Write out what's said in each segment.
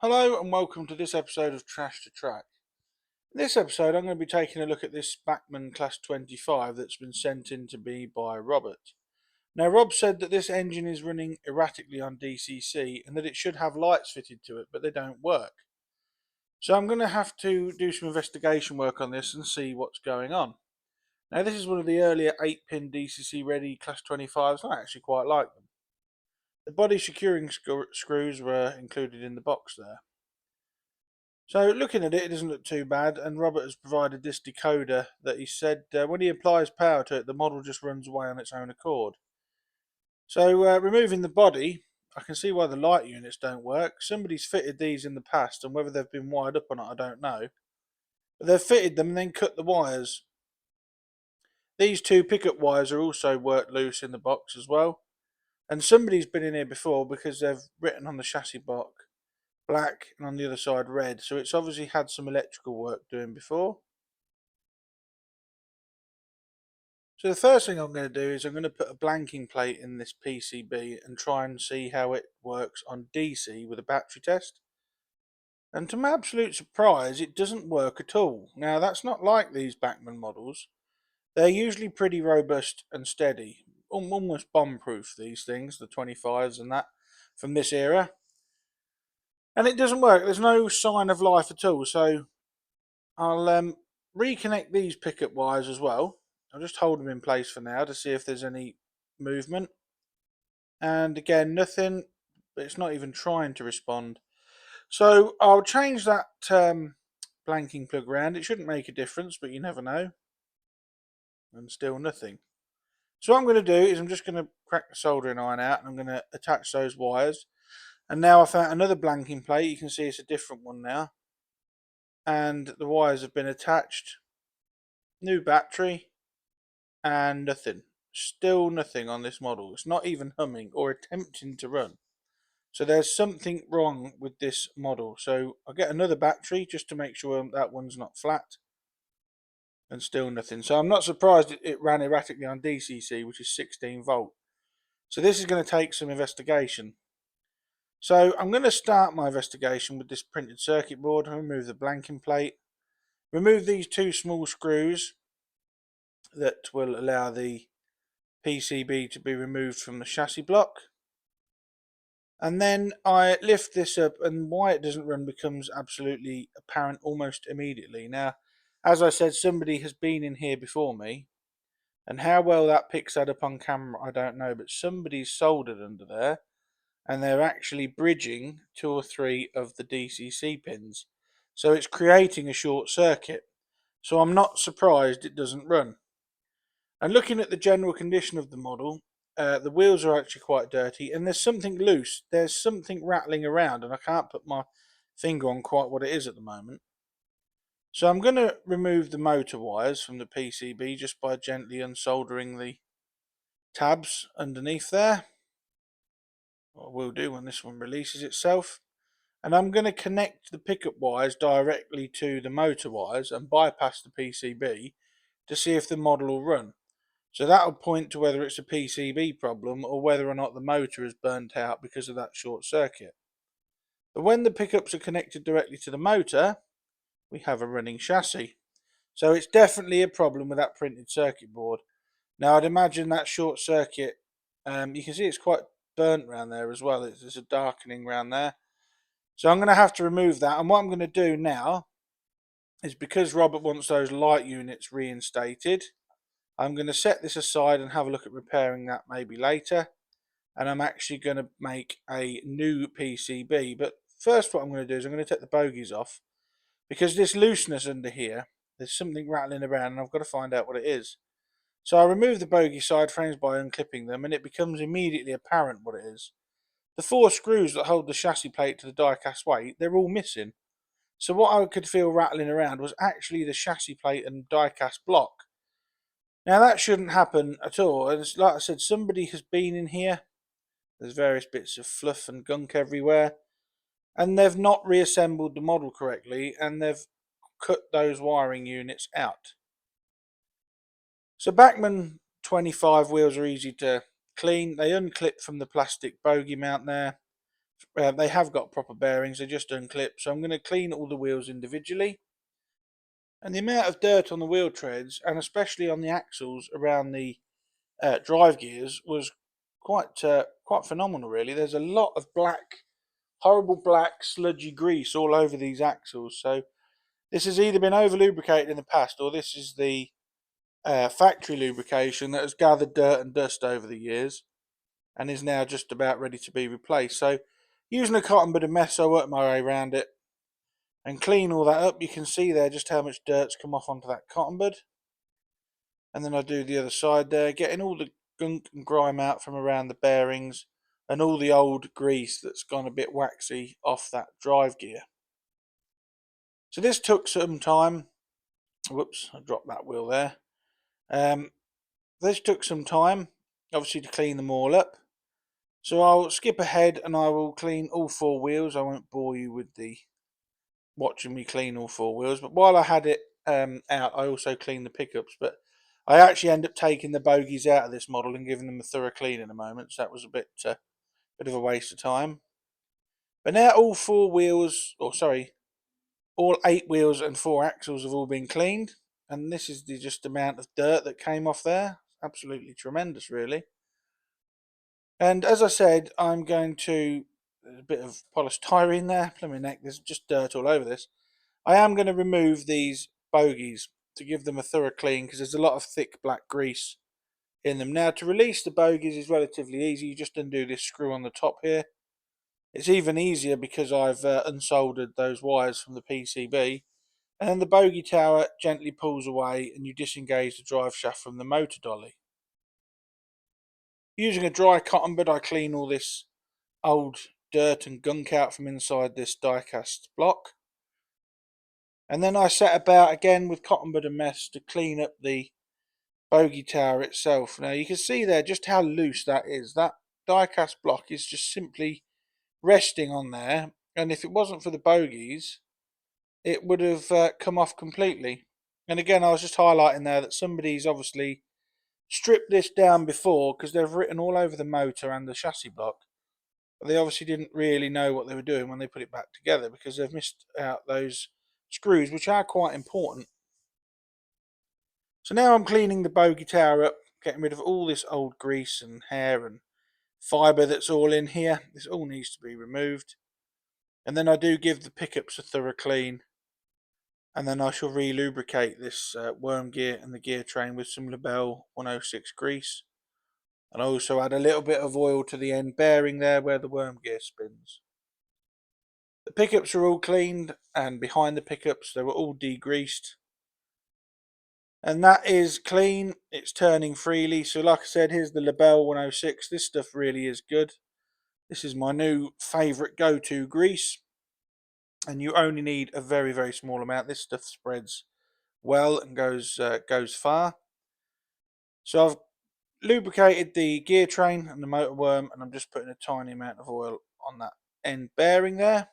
Hello and welcome to this episode of Trash to Track. In this episode I'm going to be taking a look at this Bachmann Class 25 that's been sent in to me by Robert. Now Rob said that this engine is running erratically on DCC and that it should have lights fitted to it, but they don't work. So I'm going to have to do some investigation work on this and see what's going on. Now this is one of the earlier 8-pin DCC ready Class 25s and I actually quite like them. The body securing screws were included in the box there. So looking at it, it doesn't look too bad, and Robert has provided this decoder that he said when he applies power to it, the model just runs away on its own accord. So removing the body, I can see why the light units don't work. Somebody's fitted these in the past, and whether they've been wired up or not, I don't know. But they've fitted them and then cut the wires. These two pickup wires are also worked loose in the box as well. And somebody's been in here before because they've written on the chassis block black and on the other side red, so it's obviously had some electrical work doing before. So the first thing I'm going to do is I'm going to put a blanking plate in this PCB and try and see how it works on DC with a battery test. And to my absolute surprise, it doesn't work at all. Now that's not like these Bachmann models. They're usually pretty robust and steady, almost bomb-proof, these things, the 25s and that, from this era. And it doesn't work. There's no sign of life at all. So I'll reconnect these pickup wires as well. I'll just hold them in place for now to see if there's any movement. And again, nothing. It's not even trying to respond. So I'll change that blanking plug around. It shouldn't make a difference, but you never know. And still nothing. So what I'm going to do is I'm just going to crack the soldering iron out and I'm going to attach those wires. And now I found another blanking plate. You can see it's a different one now. And the wires have been attached. New battery. And nothing. Still nothing on this model. It's not even humming or attempting to run. So there's something wrong with this model. So I'll get another battery just to make sure that one's not flat. And still nothing. So I'm not surprised it ran erratically on DCC, which is 16 volt. So this is going to take some investigation. So I'm going to start my investigation with this printed circuit board. I'll remove the blanking plate. Remove these two small screws that will allow the PCB to be removed from the chassis block. And then I lift this up, and why it doesn't run becomes absolutely apparent almost immediately. Now, as I said, somebody has been in here before me, and how well that picks that up on camera I don't know, but somebody's soldered under there and they're actually bridging 2 or 3 of the DCC pins, so it's creating a short circuit. So I'm not surprised it doesn't run. And looking at the general condition of the model, the wheels are actually quite dirty and there's something loose. There's something rattling around and I can't put my finger on quite what it is at the moment. So I'm going to remove the motor wires from the PCB just by gently unsoldering the tabs underneath there. What I will do when this one releases itself. And I'm going to connect the pickup wires directly to the motor wires and bypass the PCB to see if the model will run. So that'll point to whether it's a PCB problem or whether or not the motor is burnt out because of that short circuit. But when the pickups are connected directly to the motor, we have a running chassis. So it's definitely a problem with that printed circuit board. Now I'd imagine that short circuit, you can see it's quite burnt around there as well. There's a darkening around there. So I'm going to have to remove that. And what I'm going to do now is, because Robert wants those light units reinstated, I'm going to set this aside and have a look at repairing that maybe later. And I'm actually going to make a new PCB. But first what I'm going to do is I'm going to take the bogies off, because this looseness under here, there's something rattling around and I've got to find out what it is. So I remove the bogie side frames by unclipping them and it becomes immediately apparent what it is. The 4 screws that hold the chassis plate to the die-cast weight, they're all missing. So what I could feel rattling around was actually the chassis plate and die-cast block. Now that shouldn't happen at all. And like I said, somebody has been in here. There's various bits of fluff and gunk everywhere. And they've not reassembled the model correctly and they've cut those wiring units out. So Bachmann 25 wheels are easy to clean. They unclip from the plastic bogie mount there. They have got proper bearings, they're just unclipped. So I'm going to clean all the wheels individually. And the amount of dirt on the wheel treads, and especially on the axles around the drive gears, was quite phenomenal. Really, there's a lot of black, horrible black sludgy grease all over these axles. So this has either been over lubricated in the past, or this is the factory lubrication that has gathered dirt and dust over the years and is now just about ready to be replaced. So using a cotton bud of mess, I work my way around it and clean all that up. You can see there just how much dirt's come off onto that cotton bud. And then I do the other side there, getting all the gunk and grime out from around the bearings and all the old grease that's gone a bit waxy off that drive gear. So this took some time. Whoops, I dropped that wheel there. This took some time, obviously, to clean them all up. So I'll skip ahead and I will clean all four wheels. I won't bore you with the watching me clean all four wheels. But while I had it out, I also cleaned the pickups. But I actually end up taking the bogies out of this model and giving them a thorough clean in a moment. So that was a bit of a waste of time. But now all four wheels, or sorry, all 8 wheels and 4 axles have all been cleaned. And this is the just amount of dirt that came off there. Absolutely tremendous, really. And as I said, I'm going to, there's a bit of polished tyre in there, my neck, there's just dirt all over this. I am going to remove these bogies to give them a thorough clean because there's a lot of thick black grease in them. Now, to release the bogies is relatively easy. You just undo this screw on the top here. It's even easier because I've unsoldered those wires from the PCB. And then the bogie tower gently pulls away and you disengage the drive shaft from the motor dolly. Using a dry cotton bud, I clean all this old dirt and gunk out from inside this die-cast block. And then I set about again with cotton bud and mess to clean up the bogie tower itself. Now you can see there just how loose that is. That die-cast block is just simply resting on there, and if it wasn't for the bogies, it would have come off completely. And again, I was just highlighting there that somebody's obviously stripped this down before because they've written all over the motor and the chassis block. But they obviously didn't really know what they were doing when they put it back together because they've missed out those screws, which are quite important. So now I'm cleaning the bogie tower up, getting rid of all this old grease and hair and fibre that's all in here. This all needs to be removed. And then I do give the pickups a thorough clean. And then I shall re-lubricate this worm gear and the gear train with some Labelle 106 grease. And I also add a little bit of oil to the end bearing there where the worm gear spins. The pickups are all cleaned, and behind the pickups they were all degreased. And that is clean, it's turning freely. So like I said, here's the Labelle 106. This stuff really is good. This is my new favourite go-to grease. And you only need a very, very small amount. This stuff spreads well and goes far. So I've lubricated the gear train and the motor worm, and I'm just putting a tiny amount of oil on that end bearing there.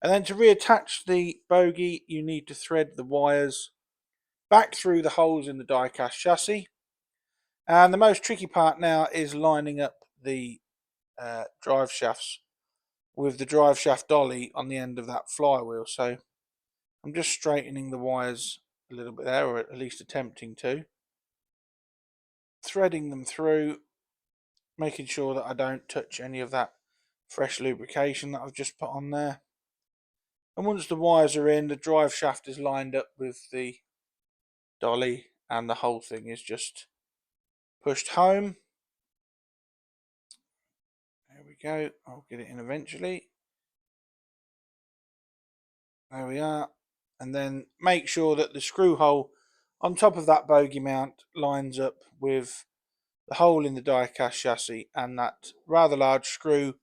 And then to reattach the bogie, you need to thread the wires back through the holes in the die-cast chassis. And the most tricky part now is lining up the drive shafts with the drive shaft dolly on the end of that flywheel. So I'm just straightening the wires a little bit there, or at least attempting to. Threading them through, making sure that I don't touch any of that fresh lubrication that I've just put on there. And once the wires are in, the drive shaft is lined up with the dolly and the whole thing is just pushed home. There we go, I'll get it in eventually. There we are. And then make sure that the screw hole on top of that bogie mount lines up with the hole in the die-cast chassis, and that rather large screw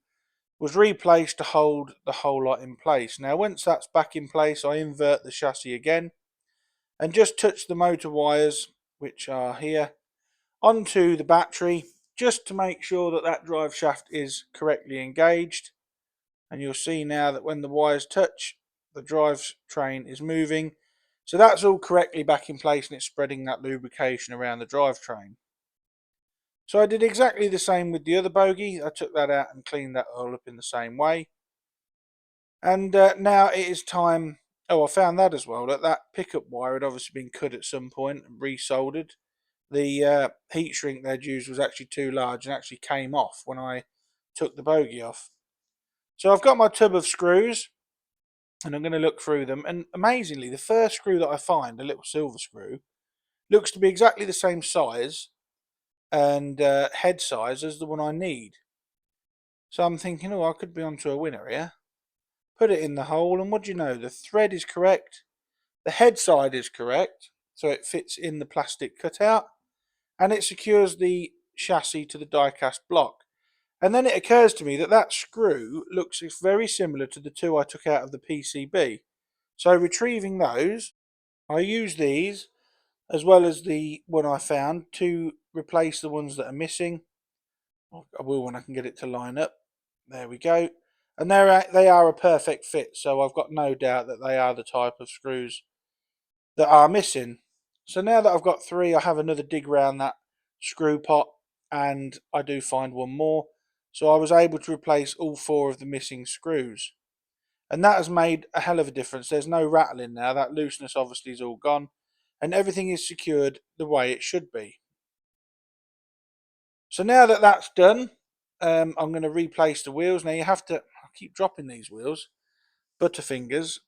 was replaced to hold the whole lot in place. Now once that's back in place, I invert the chassis again and just touch the motor wires, which are here, onto the battery just to make sure that that drive shaft is correctly engaged. And you'll see now that when the wires touch, the drive train is moving. So that's all correctly back in place and it's spreading that lubrication around the drivetrain. So I did exactly the same with the other bogie. I took that out and cleaned that all up in the same way. And now it is time. Oh, I found that as well. That pickup wire had obviously been cut at some point and resoldered. The heat shrink they'd used was actually too large and actually came off when I took the bogie off. So I've got my tub of screws and I'm going to look through them. And amazingly, the first screw that I find, a little silver screw, looks to be exactly the same size and head size as the one I need. So I'm thinking, oh, I could be onto a winner here. Put it in the hole, and what do you know? The thread is correct, the head side is correct, so it fits in the plastic cutout, and it secures the chassis to the die-cast block. And then it occurs to me that that screw looks very similar to the two I took out of the PCB. So retrieving those, I use these as well as the one I found to replace the ones that are missing. I will when I can get it to line up. There we go. And they are a perfect fit, so I've got no doubt that they are the type of screws that are missing. So now that I've got three, I have another dig around that screw pot, and I do find one more. So I was able to replace all four of the missing screws. And that has made a hell of a difference. There's no rattling now. That looseness obviously is all gone. And everything is secured the way it should be. So now that that's done, I'm going to replace the wheels. Now you have to, I keep dropping these wheels, butterfingers.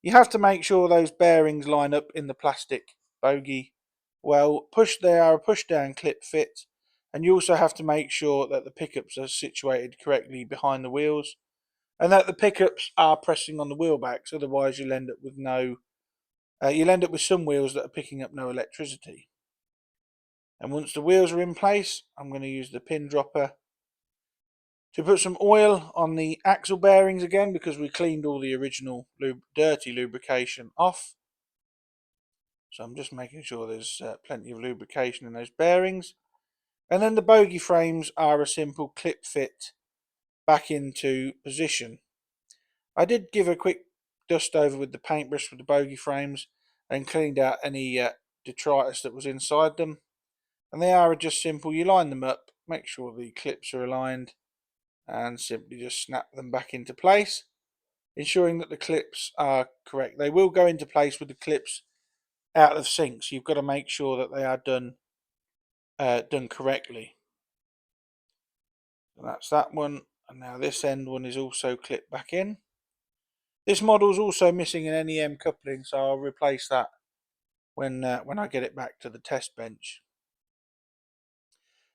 You have to make sure those bearings line up in the plastic bogie well. They are a push down clip fit, and you also have to make sure that the pickups are situated correctly behind the wheels and that the pickups are pressing on the wheel backs. Otherwise you'll end up with you'll end up with some wheels that are picking up no electricity. And once the wheels are in place, I'm going to use the pin dropper to put some oil on the axle bearings again, because we cleaned all the original dirty lubrication off. So I'm just making sure there's plenty of lubrication in those bearings. And then the bogie frames are a simple clip fit back into position. I did give a quick dust over with the paintbrush with the bogie frames and cleaned out any detritus that was inside them. And they are just simple. You line them up, make sure the clips are aligned, and simply just snap them back into place, ensuring that the clips are correct. They will go into place with the clips out of sync, so you've got to make sure that they are done correctly. And that's that one, and now this end one is also clipped back in. This model is also missing an NEM coupling, so I'll replace that when I get it back to the test bench.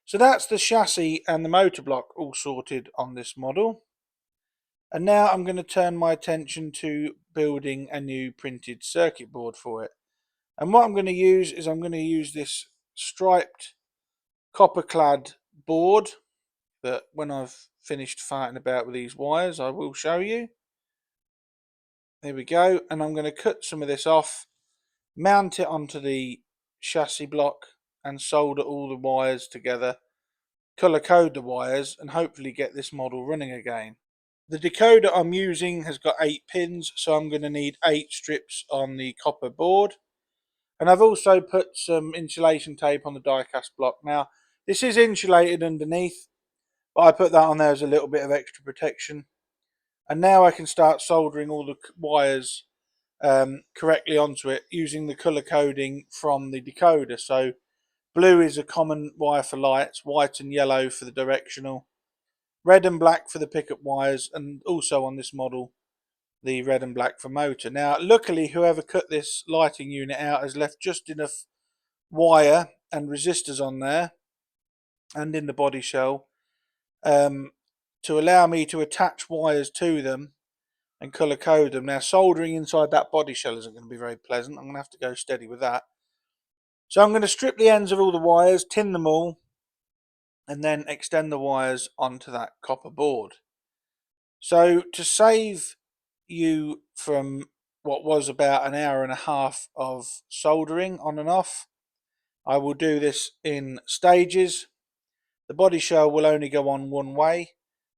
So that's the chassis and the motor block all sorted on this model. And now I'm going to turn my attention to building a new printed circuit board for it. And what I'm going to use is I'm going to use this striped copper clad board that when I've finished farting about with these wires I will show you. There we go. And I'm going to cut some of this off, mount it onto the chassis block and solder all the wires together, colour code the wires, and hopefully get this model running again. The decoder I'm using has got 8 pins, so I'm going to need 8 strips on the copper board. And I've also put some insulation tape on the die-cast block. Now, this is insulated underneath, but I put that on there as a little bit of extra protection. And now I can start soldering all the wires correctly onto it using the colour coding from the decoder. So blue is a common wire for lights, white and yellow for the directional, red and black for the pickup wires, and also on this model the red and black for motor. Now luckily whoever cut this lighting unit out has left just enough wire and resistors on there and in the body shell to allow me to attach wires to them and colour code them. Now soldering inside that body shell isn't going to be very pleasant. I'm going to have to go steady with that. So I'm going to strip the ends of all the wires, tin them all, and then extend the wires onto that copper board. So to save you from what was about an hour and a half of soldering on and off, I will do this in stages. The body shell will only go on one way.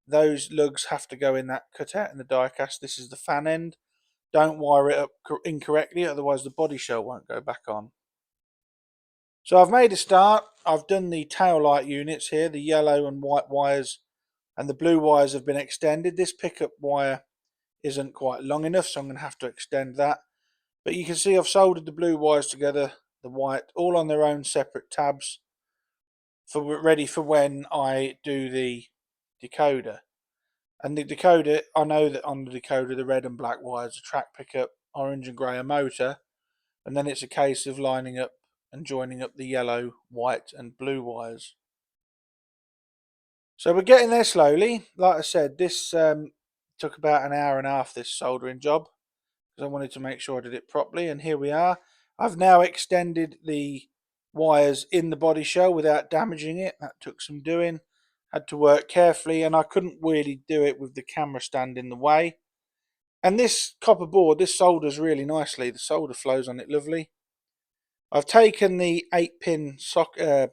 Those lugs have to go in that cutout in the die cast. This is the fan end. Don't wire it up incorrectly, otherwise the body shell won't go back on. So I've made a start. I've done the tail light units here, the yellow and white wires, and the blue wires have been extended. This pickup wire isn't quite long enough, so I'm going to have to extend that. But you can see I've soldered the blue wires together, the white, all on their own separate tabs, ready for when I do the decoder. And the decoder, I know that on the decoder the red and black wires are track pickup, orange and grey a motor, and then it's a case of lining up and joining up the yellow, white and blue wires. So we're getting there slowly. Like I said, this took about an hour and a half, this soldering job, because I wanted to make sure I did it properly, and here we are. I've now extended the wires in the body shell without damaging it. That took some doing. Had to work carefully, and I couldn't really do it with the camera stand in the way. And this copper board, this solders really nicely. The solder flows on it lovely. I've taken the 8-pin socket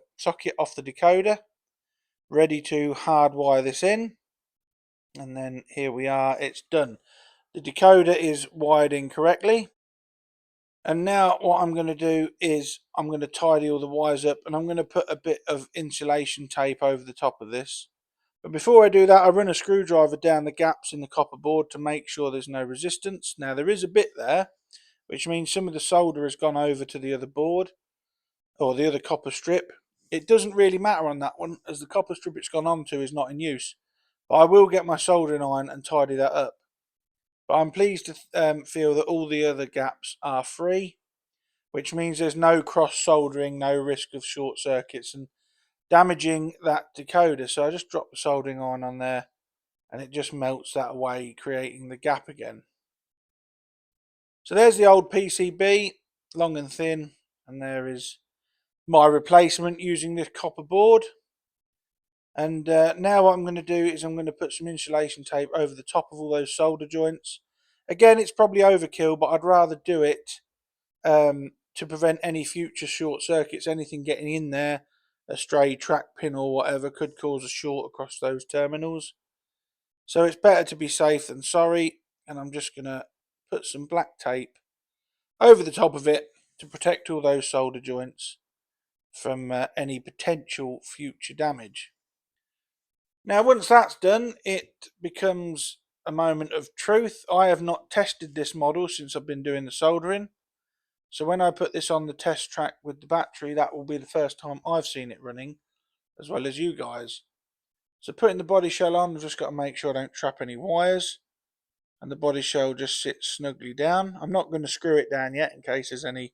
off the decoder, ready to hardwire this in. And then here we are, it's done. The decoder is wired in correctly. And now what I'm going to do is I'm going to tidy all the wires up, and I'm going to put a bit of insulation tape over the top of this. But before I do that, I run a screwdriver down the gaps in the copper board to make sure there's no resistance. Now there is a bit there, which means some of the solder has gone over to the other board, or the other copper strip. It doesn't really matter on that one, as the copper strip it's gone onto is not in use. But I will get my soldering iron and tidy that up. But I'm pleased to feel that all the other gaps are free, which means there's no cross soldering, no risk of short circuits and damaging that decoder. So I just drop the soldering iron on there and it just melts that away, creating the gap again. So there's the old PCB, long and thin, and there is my replacement using this copper board. And now what I'm going to do is I'm going to put some insulation tape over the top of all those solder joints. Again, it's probably overkill, but I'd rather do it to prevent any future short circuits. Anything getting in there, a stray track pin or whatever, could cause a short across those terminals. So it's better to be safe than sorry, and I'm just going to put some black tape over the top of it to protect all those solder joints from any potential future damage. Now once that's done, it becomes a moment of truth. I have not tested this model since I've been doing the soldering, so when I put this on the test track with the battery, that will be the first time I've seen it running, as well as you guys. So putting the body shell on, I've just got to make sure I don't trap any wires, and the body shell just sits snugly down. I'm not going to screw it down yet in case there's any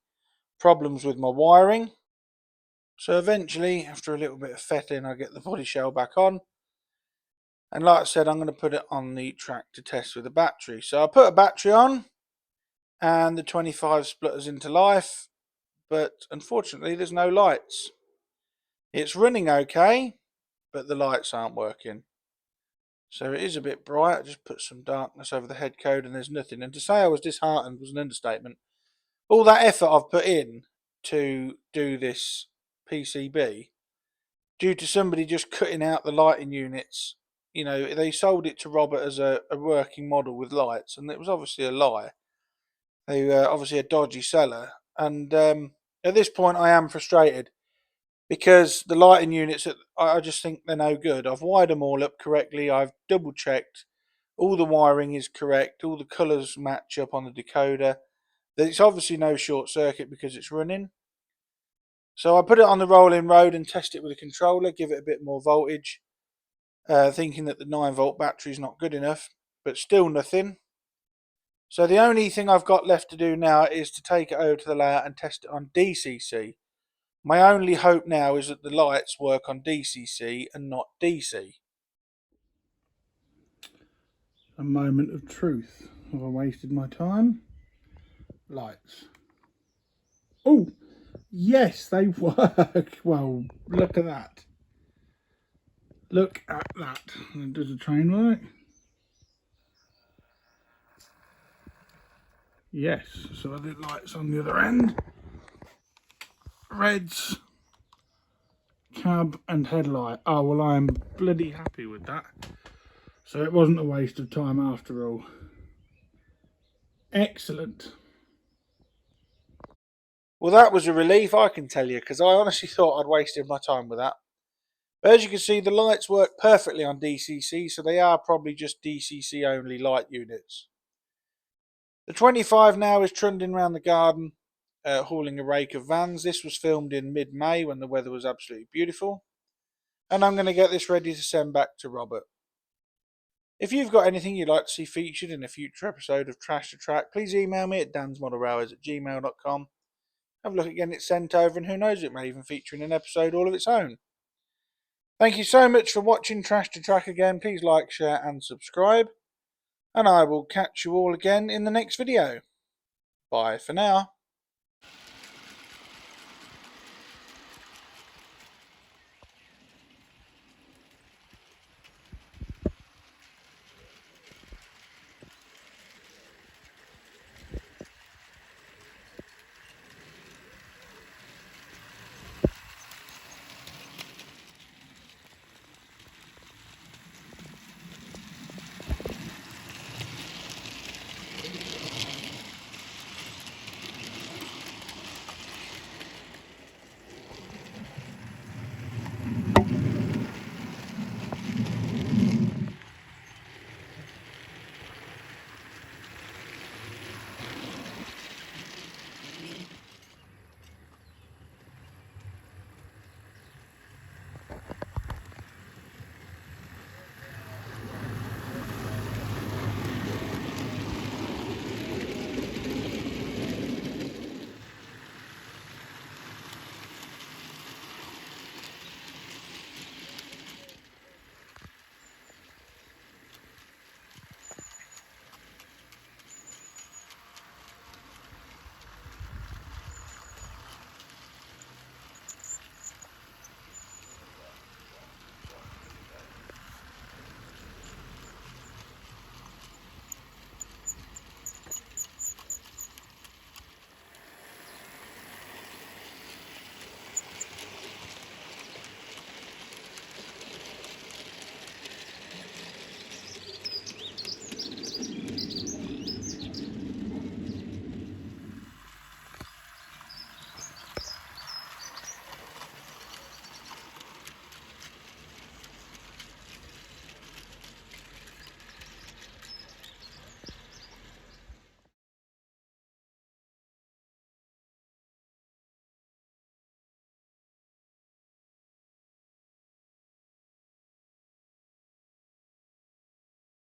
problems with my wiring. So eventually, after a little bit of fettling, I get the body shell back on. And like I said, I'm going to put it on the track to test with the battery. So I put a battery on, and the 25 splutters into life, but unfortunately there's no lights. It's running okay, but the lights aren't working. So it is a bit bright. I just put some darkness over the head code and there's nothing. And to say I was disheartened was an understatement. All that effort I've put in to do this PCB, due to somebody just cutting out the lighting units. You know, they sold it to Robert as a working model with lights, and it was obviously a lie. They were obviously a dodgy seller. And at this point I am frustrated, because the lighting units, I just think they're no good. I've wired them all up correctly. I've double checked. All the wiring is correct. All the colours match up on the decoder. There's obviously no short circuit because it's running. So I put it on the rolling road and test it with a controller, give it a bit more voltage, thinking that the 9-volt battery is not good enough, but still nothing. So the only thing I've got left to do now is to take it over to the layout and test it on DCC. My only hope now is that the lights work on DCC and not DC. A moment of truth. Have I wasted my time? Lights. Oh, yes, they work. Well, look at that. Look at that. Does the train work? Yes. So I did lights on the other end. Reds, cab and headlight. Oh, well, I'm bloody happy with that. So it wasn't a waste of time after all. Excellent. Well, that was a relief, I can tell you, because I honestly thought I'd wasted my time with that. But as you can see, the lights work perfectly on DCC, so they are probably just DCC only light units. The 25 now is trundling around the garden, hauling a rake of vans. This was filmed in mid-May when the weather was absolutely beautiful. And I'm going to get this ready to send back to Robert. If you've got anything you'd like to see featured in a future episode of Trash to Track, please email me at dansmodelrailways@gmail.com. Have a look at getting it sent over, and who knows, it may even feature in an episode all of its own. Thank you so much for watching Trash to Track again. Please like, share and subscribe. And I will catch you all again in the next video. Bye for now.